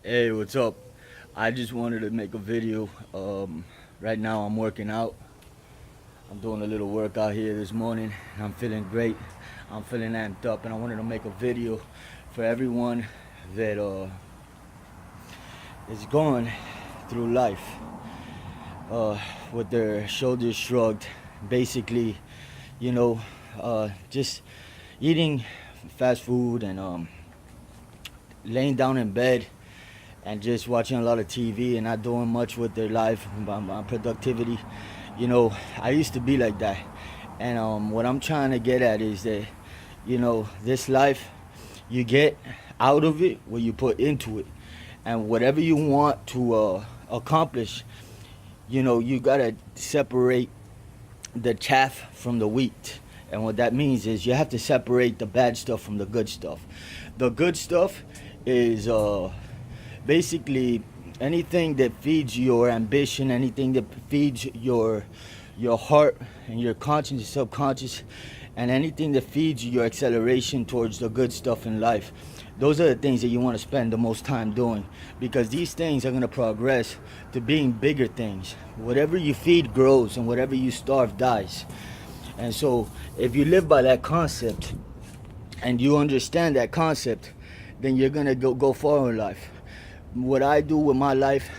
Hey, what's up? I just wanted to make a video. Right now I'm working out. I'm doing a little workout here this morning and I'm feeling great. I'm feeling amped up and I wanted to make a video for everyone that is going through life with their shoulders shrugged. Basically, you know, just eating fast food and laying down in bed and just watching a lot of TV and not doing much with their life, my productivity. I used to be like that. And what I'm trying to get at is that, this life, you get out of it what you put into it. And whatever you want to accomplish, you got to separate the chaff from the wheat. And what that means is you have to separate the bad stuff from the good stuff. The good stuff is basically anything that feeds your ambition, anything that feeds your heart and your conscience, your subconscious, and anything that feeds your acceleration towards the good stuff in life. Those are the things that you want to spend the most time doing, because these things are going to progress to being bigger things. Whatever you feed grows, and whatever you starve dies. And so if you live by that concept and you understand that concept, then you're going to go far in life. What I do with my life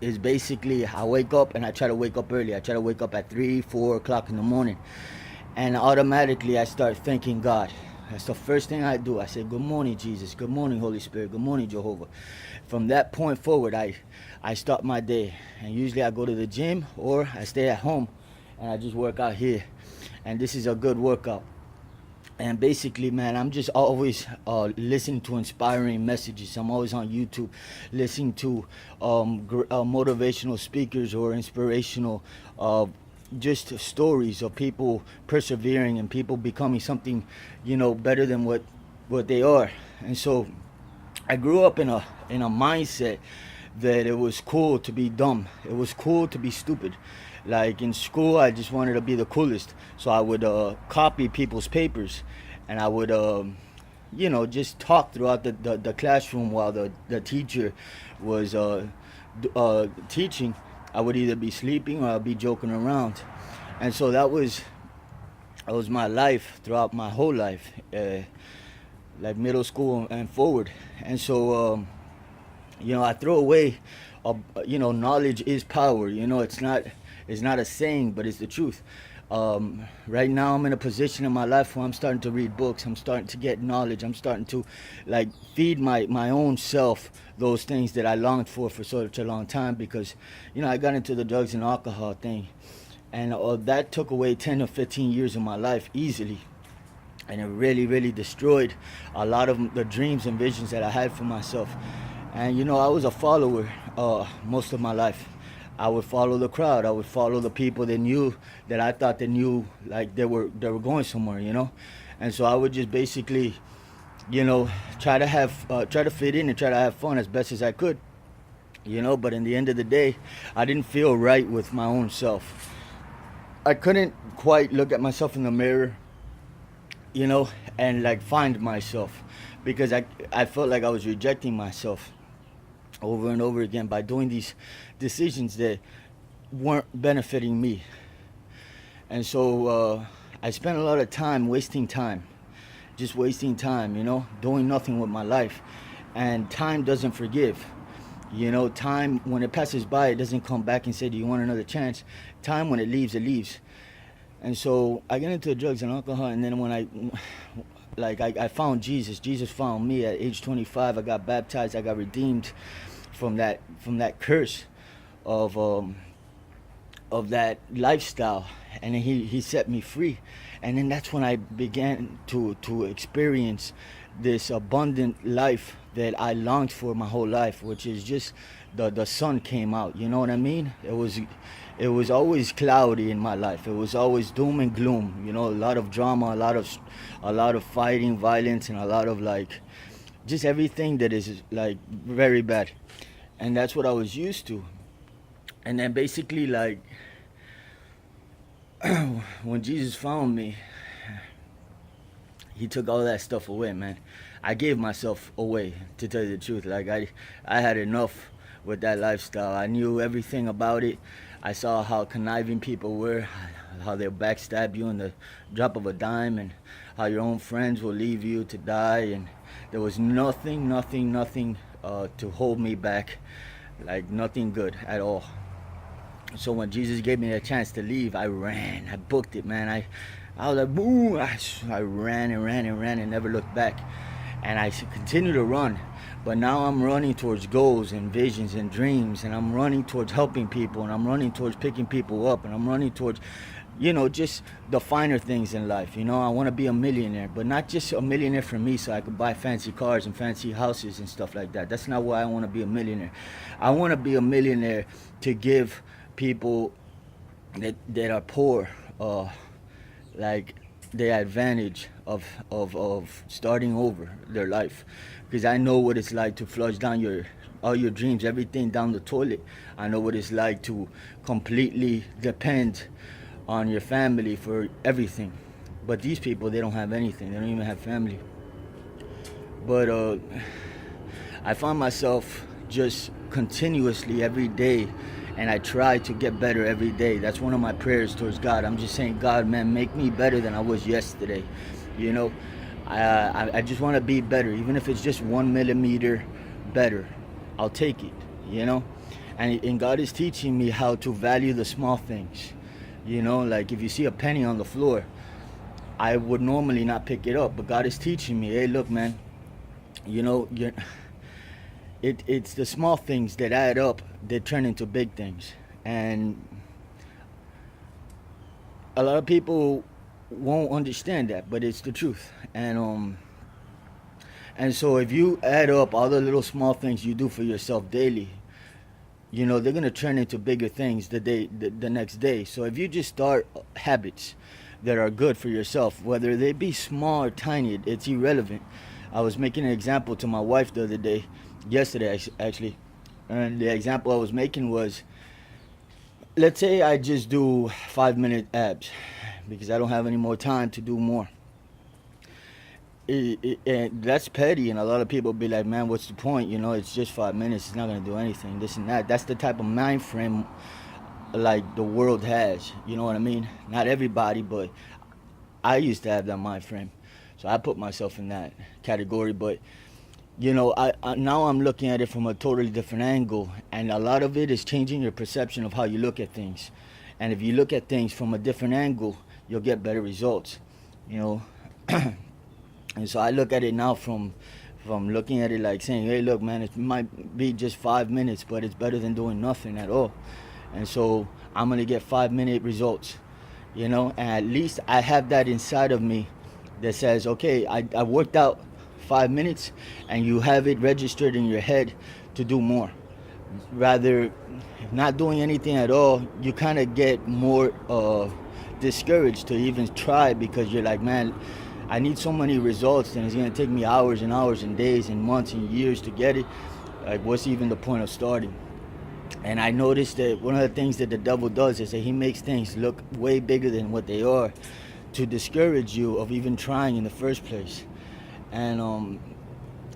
is basically I wake up and I try to wake up early. I try to wake up at 3, 4 o'clock in the morning. And automatically I start thanking God. That's the first thing I do. I say, good morning, Jesus. Good morning, Holy Spirit. Good morning, Jehovah. From that point forward, I start my day. And usually I go to the gym or I stay at home and I just work out here. And this is a good workout. And basically, man, I'm just always listening to inspiring messages. I'm always on YouTube listening to motivational speakers or inspirational just stories of people persevering and people becoming something, better than what they are. And so I grew up in a mindset that it was cool to be dumb. It was cool to be stupid. Like in school, I just wanted to be the coolest. So I would copy people's papers, and I would, just talk throughout the classroom while the teacher was teaching. I would either be sleeping or I'd be joking around. And so that was my life throughout my whole life, like middle school and forward. And so, I throw away, knowledge is power. It's not a saying, but it's the truth. Right now I'm in a position in my life where I'm starting to read books. I'm starting to get knowledge. I'm starting to feed my own self those things that I longed for such a long time, because, I got into the drugs and alcohol thing. And that took away 10 or 15 years of my life easily. And it really, really destroyed a lot of the dreams and visions that I had for myself. And I was a follower most of my life. I would follow the crowd. I would follow the people that I thought they knew, like they were going somewhere, And so I would just basically, try to fit in and try to have fun as best as I could, But in the end of the day, I didn't feel right with my own self. I couldn't quite look at myself in the mirror, and find myself, because I felt like I was rejecting myself over and over again by doing these decisions that weren't benefiting me. And so I spent a lot of time wasting time, just wasting time, doing nothing with my life. And time doesn't forgive. Time, when it passes by, it doesn't come back and say, do you want another chance? Time, when it leaves, it leaves. And so I got into drugs and alcohol, and then when I found Jesus. Jesus found me at age 25. I got baptized. I got redeemed from that curse of that lifestyle, and then he set me free. And then that's when I began to experience this abundant life that I longed for my whole life, which is just the sun came out. You know what I mean? It was always cloudy in my life. It was always doom and gloom. A lot of drama, a lot of fighting, violence, and a lot of just everything that is very bad. And that's what I was used to. And then basically when Jesus found me, he took all that stuff away, man. I gave myself away, to tell you the truth. Like I had enough with that lifestyle. I knew everything about it. I saw how conniving people were, how they'll backstab you in the drop of a dime, and how your own friends will leave you to die. And there was nothing to hold me back, like nothing good at all. So when Jesus gave me a chance to leave, I ran. I booked it, man. I was like, boom. I ran and never looked back. And I continue to run. But now I'm running towards goals and visions and dreams. And I'm running towards helping people. And I'm running towards picking people up. And I'm running towards, just the finer things in life. I want to be a millionaire. But not just a millionaire for me so I could buy fancy cars and fancy houses and stuff like that. That's not why I want to be a millionaire. I want to be a millionaire to give people that are poor, like the advantage of starting over their life, because I know what it's like to flush down all your dreams, everything down the toilet. I know what it's like to completely depend on your family for everything. But these people, they don't have anything. They don't even have family. But I find myself just continuously every day, and I try to get better every day. That's one of my prayers towards God. I'm just saying, God, man, make me better than I was yesterday. I just want to be better, even if it's just 1 millimeter better. I'll take it. And God is teaching me how to value the small things. Like if you see a penny on the floor, I would normally not pick it up, but God is teaching me, hey, look, man, it's the small things that add up that turn into big things. And a lot of people won't understand that, but it's the truth. And so if you add up all the little small things you do for yourself daily, they're gonna turn into bigger things the next day. So if you just start habits that are good for yourself, whether they be small or tiny, it's irrelevant. I was making an example to my wife the other day, yesterday actually, and the example I was making was, let's say I just do 5-minute abs because I don't have any more time to do more. And that's petty, and a lot of people be like, man, what's the point? It's just 5 minutes, it's not going to do anything, this and that. That's the type of mind frame like the world has, you know what I mean? Not everybody, but I used to have that mind frame, so I put myself in that category. But I now I'm looking at it from a totally different angle, and a lot of it is changing your perception of how you look at things. And if you look at things from a different angle, you'll get better results. And so I look at it now from looking at it like saying, hey, look, man, it might be just 5 minutes, but it's better than doing nothing at all. And so I'm gonna get 5-minute results, and at least I have that inside of me that says, okay, I worked out 5 minutes, and you have it registered in your head to do more. Rather not doing anything at all, you kind of get more discouraged to even try, because you're like, man, I need so many results, and it's going to take me hours and hours and days and months and years to get it. Like, what's even the point of starting? And I noticed that one of the things that the devil does is that he makes things look way bigger than what they are, to discourage you of even trying in the first place. And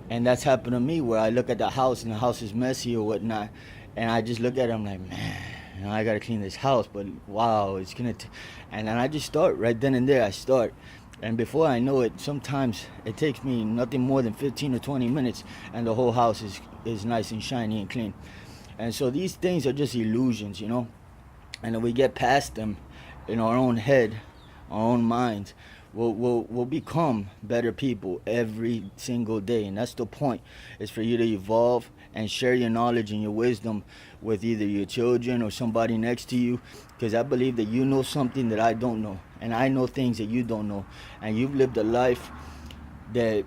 that's happened to me, where I look at the house and the house is messy or whatnot, and I just look at it, I'm like, man, I gotta clean this house, but wow, it's gonna and then I just start right then and there. I start, and before I know it, sometimes it takes me nothing more than 15 or 20 minutes, and the whole house is nice and shiny and clean. And so these things are just illusions, and if we get past them in our own head, our own minds, we'll become better people every single day. And that's the point, is for you to evolve and share your knowledge and your wisdom with either your children or somebody next to you, because I believe that you know something that I don't know, and I know things that you don't know, and you've lived a life that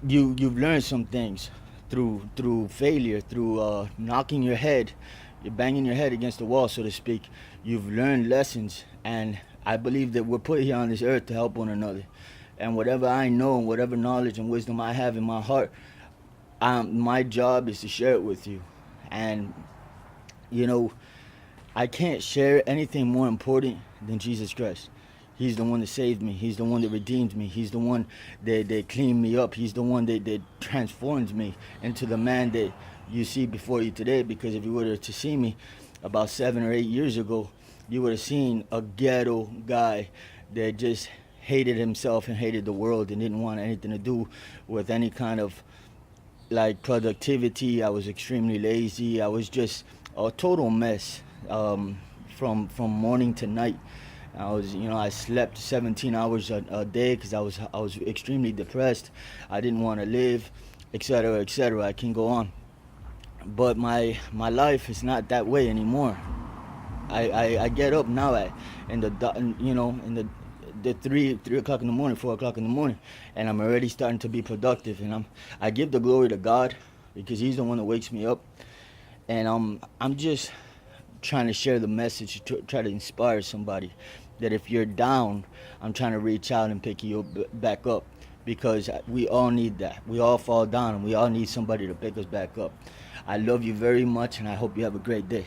you've learned some things through failure, through knocking your head, you're banging your head against the wall, so to speak. You've learned lessons, and I believe that we're put here on this earth to help one another. And whatever I know, and whatever knowledge and wisdom I have in my heart, my job is to share it with you. And I can't share anything more important than Jesus Christ. He's the one that saved me. He's the one that redeemed me. He's the one that cleaned me up. He's the one that transformed me into the man that you see before you today. Because if you were to see me about 7 or 8 years ago, you would have seen a ghetto guy that just hated himself and hated the world and didn't want anything to do with any kind of like productivity. I was extremely lazy. I was just a total mess, from morning to night. I slept 17 hours a day because I was extremely depressed. I didn't want to live, etc., etc. I can go on, but my life is not that way anymore. I get up now at in the in the 3 o'clock in the morning, 4 o'clock in the morning, and I'm already starting to be productive. And I give the glory to God because He's the one that wakes me up. And I'm just trying to share the message to try to inspire somebody that if you're down, I'm trying to reach out and pick you back up, because we all need that. We all fall down and we all need somebody to pick us back up. I love you very much and I hope you have a great day.